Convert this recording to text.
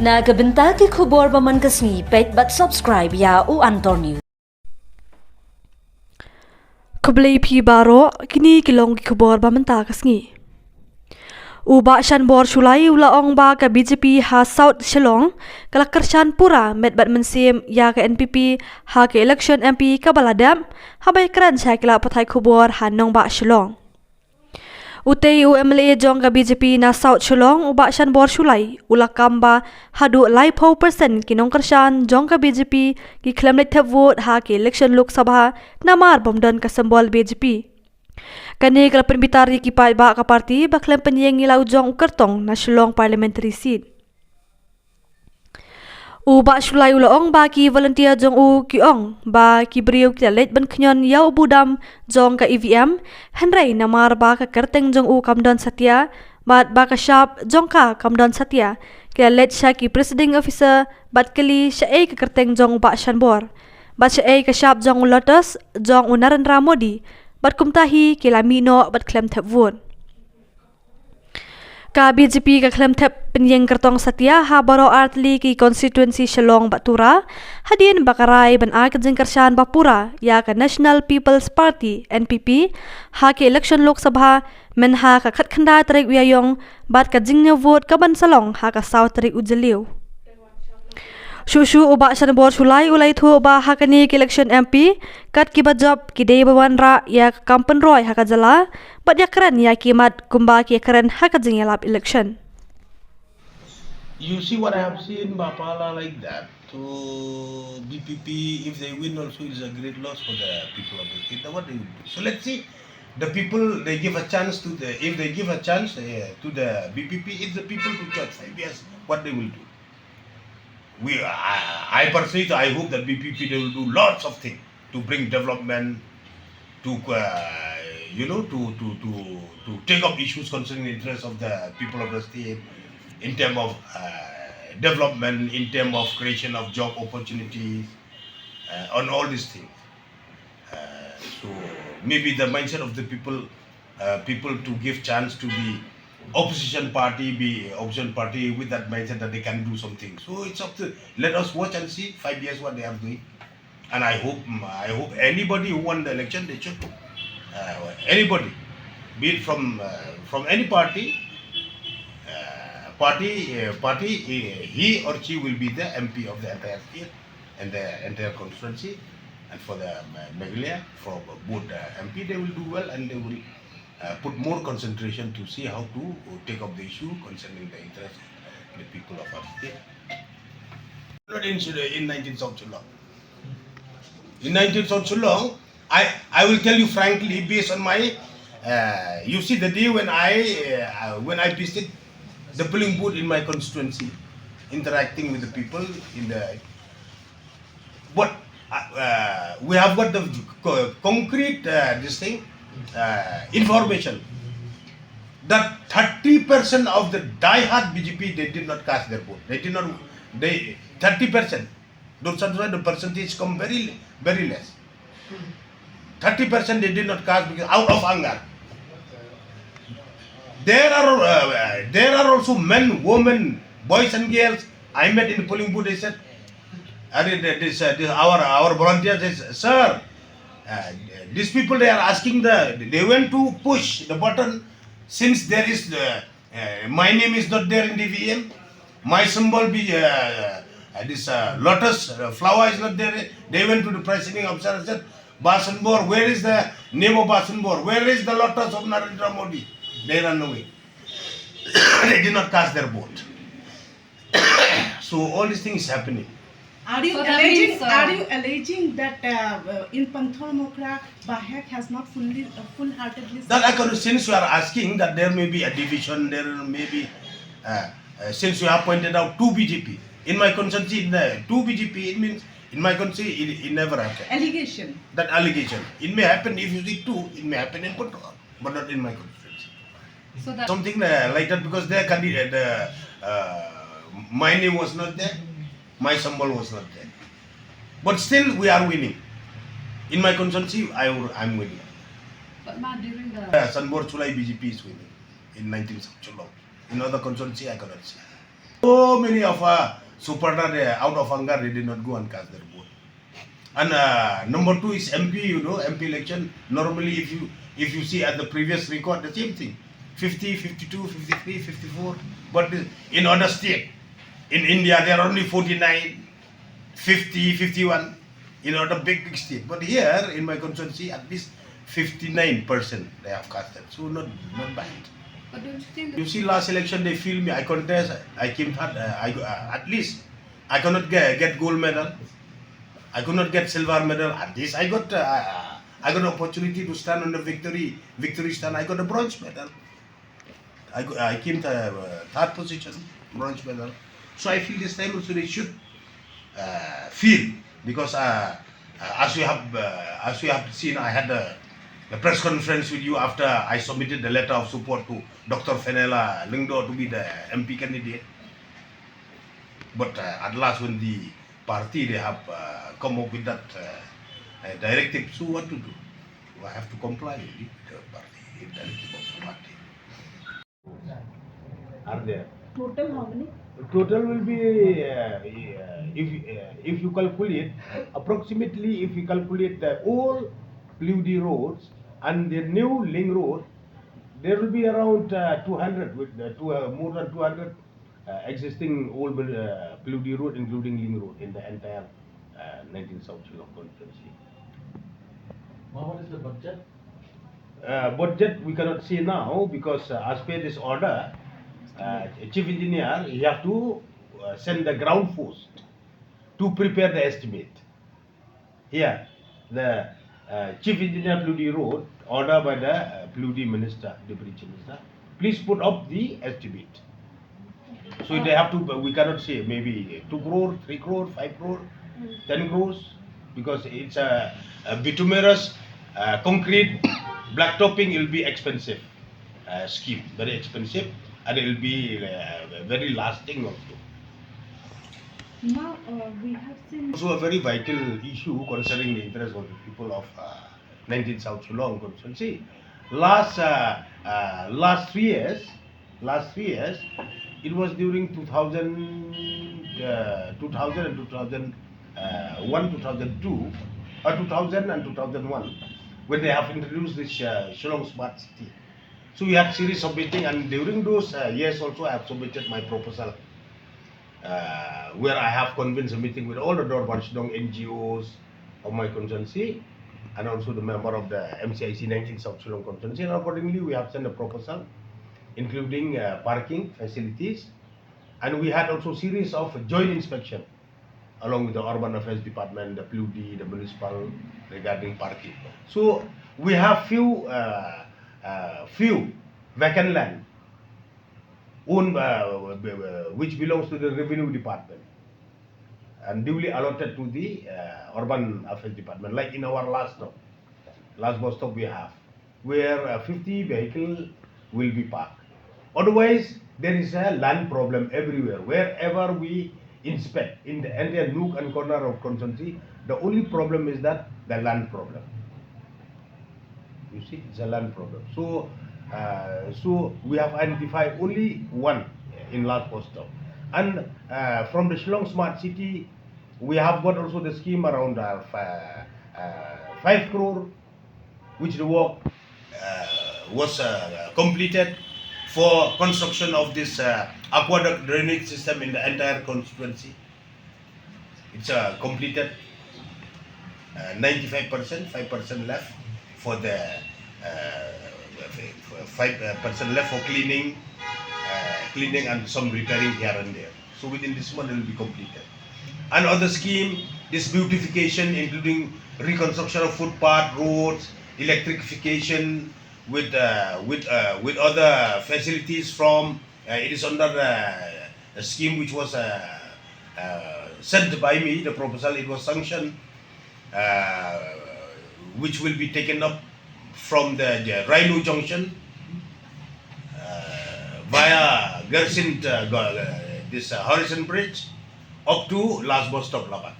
Nagabenta ki khubor baman kasni page but subscribe ya u Antor News. Kublai pi baro kini kilong ki khubor baman ta kasni. Uba shan bor shulai ula ong ba ka BJP ha South Shillong kalakar shan pura met bat mensim ya ka NPP ha ka election MP ka baladam habai kran cha kila pathai khubor ha nong ba Shillong. Utei UMLA jong ka BJP na South Shillong uba shan bor shulai ula kamba hadu lai pau persen kinong karshan jong ka BJP ki klem lai thap vote ha ki election Lok Sabha namar bomdan ka sembol BJP. Kani kala penbitari ki pai ba ka parti ba klem penyeng ila ujong ukertong na Shillong parliamentary seat. Uba shulai ulaong ba ki volunteer jong u ki ong ba ki beriu ki let ban knyon yau budam jong ka EVM henrei namar ba ka kerteng jong u kamdon satya bat ba ka shap jong ka kamdon satya ki let sha ki presiding officer bat kali sha ka kerteng jong ba shanbor bat sha ka shap jong lotus jong u Narendra Modi bat kumtahi ki lamino bat klem thap vot. Ka BJP ka klem thep penyeng kertong satya ha baro artli ki constituency Shillong Batura hadin bakarai ban a kajeng kershan bapura ya ka National People's Party NPP ha ki election Lok Sabha men ha ka khat khanda tarik wiayong bat ka jingnya vote ka ban salong ha ka South tarik ujeliu. Shushu uba shan bor shulai ulai thu ba ha kani ki election MP kat ki bajab ki dei bawan ra ya kampen roy ha ka jala bat ya keren ya kimat kumba ki keren ha ka jing yalap election. You see what I have seen Bapala like that to VPP, if they win also is a great loss for the people of the state. What they will do? So let's see. The people they give a chance to the if they give a chance to the VPP, it's the people to judge 5 years what they will do. I personally I hope that VPP they will do lots of things to bring development, to to take up issues concerning the interests of the people of the state in terms of development, in terms of creation of job opportunities, on all these things. So maybe the mindset of the people to give chance to the opposition party with that mindset that they can do something. So it's up to, let us watch and see 5 years what they are doing. And I hope anybody who won the election, they should anybody, be it from any party, he or she will be the MP of the entire state and the entire constituency. And for the Meghalaya, for both MP, they will do well and they will put more concentration to see how to take up the issue concerning the interest of the people of our state. Not in 19 South Shillong. In 19 South Shillong, I will tell you frankly, based on my, you see the day when I visited the polling booth in my constituency, interacting with the people in the, but we have got the concrete this thing. Information that 30% of the die-hard BJP they did not cast their vote. 30%. Those are the percentage come very less. 30% they did not cast because out of anger. There are also men, women, boys and girls. I met in the polling booth. They said, our volunteers says, sir. These people they are asking they went to push the button since there is my name is not there in the VM, my symbol be this lotus flower is not there. They went to the presiding officer and said, Basanbor, where is the name of Basanbor? Where is the lotus of Narendra Modi? They ran away. They did not cast their vote. So all these things happening. Are you alleging that in Panthor Mokra, Bahek has not full-heartedly... That since you are asking that there may be a division, there may be, since you have pointed out 2 BJP, in my constituency, 2 BJP, it means, in my constituency, it never happened. Allegation. That allegation. It may happen if you see 2, it may happen in Panthor, but not in my constituency. So that something like that because their candidate, my name was not there. My symbol was not there. But still we are winning. In my constituency, I'm winning. But during the... Sanbor Chulai BJP is winning in 19 South Shillong. In other constituency, I cannot see. So many of Suparna, they, out of anger, they did not go and cast their vote. And number two is MP, you know, MP election. Normally, if you see at the previous record, the same thing. 50, 52, 53, 54. But in other state, in India, there are only 49, 50, 51 in other big state. But here, in my constituency, at least 59% they have casted. So not bad. But don't you think You see, last election they feel me. I contest. I came third. At least I cannot get gold medal. I could not get silver medal. At least I got opportunity to stand on the victory stand. I got a bronze medal. I came to third position, bronze medal. So I feel this time also they should feel, because as you have seen, I had a press conference with you after I submitted the letter of support to Dr. Fenela Lingdo to be the MP candidate. But at last, when the party they have come up with that directive, so what to do? I have to comply with the party directive of the party. Are there? Total how many? Total will be if you calculate approximately, if you calculate the old Pludi roads and the new Ling road, there will be around 200 with more than 200 existing old Pludi road, including Ling road, in the entire 19th South Shillong constituency. What is the budget? Budget we cannot say now, because as per this order, chief engineer, he have to send the ground force to prepare the estimate. Here, the chief engineer Pludi Road, order by the Pludi minister, deputy chief minister, please put up the estimate. So they have to, we cannot say maybe 2 crore, 3 crore, 5 crore, 10 crores, because it's a bituminous concrete blacktopping. It will be expensive scheme, very expensive, and it will be very lasting also. Now we have seen. Also a very vital issue concerning the interest of the people of 19th South Shillong constituency. Last 3 years, it was during 2000 and 2001, 2002, or 2000 and 2001, when they have introduced this Shillong Smart City. So we had series of meeting, and during those years also I have submitted my proposal, where I have convinced a meeting with all the Dorban-Shillong NGOs of my constituency, and also the member of the MCIC 19th South Shillong constituency. And accordingly, we have sent a proposal, including parking facilities, and we had also series of joint inspection along with the Urban Affairs Department, the Pludi, the municipal, regarding parking. So we have few vacant land owned, which belongs to the Revenue Department and duly allotted to the Urban Affairs Department. Like in our last bus stop we have, where 50 vehicles will be parked. Otherwise, there is a land problem everywhere. Wherever we inspect in the entire nook and corner of constituency, the only problem is that the land problem. You see, it's a land problem. So, so we have identified only one in last bus stop. And from the Shillong Smart City, we have got also the scheme around 5 crore, which the work was completed for construction of this aqueduct drainage system in the entire constituency. It's completed 95%, 5% left for the 5% left for cleaning and some repairing here and there. So within this month it will be completed. And other scheme, this beautification, including reconstruction of footpath, roads, electrification, with other facilities from it is under a scheme which was sent by me, the proposal. It was sanctioned, which will be taken up from the Rhino Junction via Gersin, this Horizon Bridge, up to last bus stop Lada.